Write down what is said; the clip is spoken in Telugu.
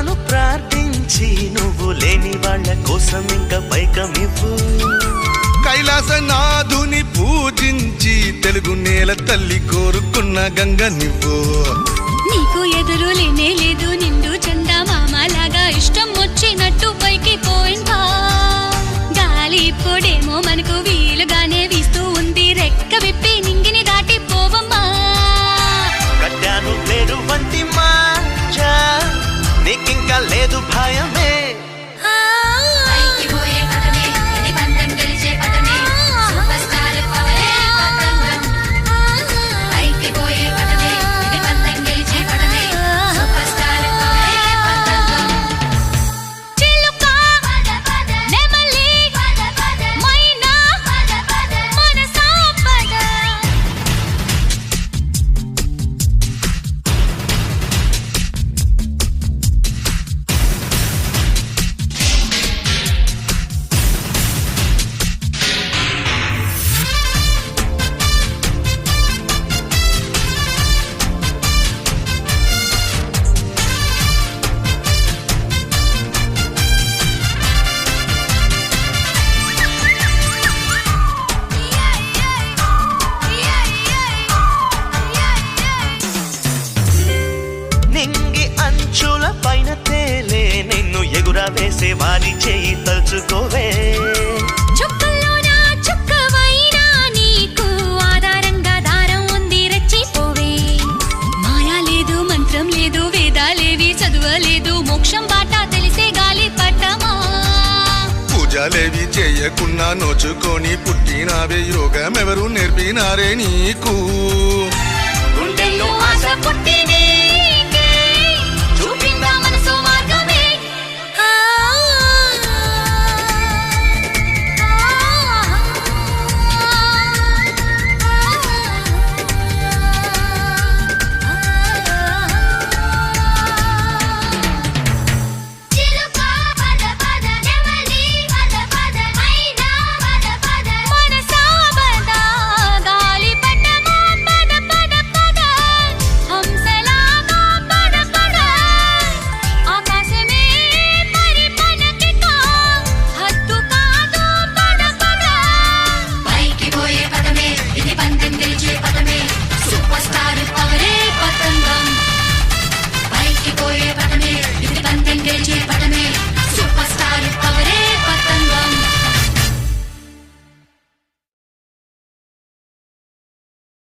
శివుడును ప్రార్థించి నువ్వు లేని వాళ్ళ కోసం ఇంకా పైకమివ్వు. కైలాసనాథుని పూజించి తెలుగు నేల తల్లి కోరుకున్న గంగ నువ్వు. నీకు ఎదురు లేనే లేదు నిండు చందమామలాగా ఇష్టం వచ్చినట్టు పైకి పోయిందా. గాలి ఇప్పుడేమో మనకు వీలుగానే వీస్తూ ఉంది, రెక్క విప్పి నింగిని దాటి పోవమ్మా. కట్టాను పేరు వంటి మాంచా నీకింకా లేదు భయమే. పైన తేలే నిన్ను ఎగురా వేసే వారి చేయి తలుచుకోవే. చుక్కల్లోన చుక్కవైనా నీకు ఆధారంగా దారం ఉంది, రెచ్చిపోవే. మాయా లేదు, మంత్రం లేదు, వేదాలేవి చదువలేదు, మోక్షం బాట తెలిసే గాలి పట్టమా. పూజలేవి చేయకున్నా నోచుకొని పుట్టినావే, యోగం ఎవరు నేర్పినారే నీకు. గుండెల్లో ఆశ పుట్టినే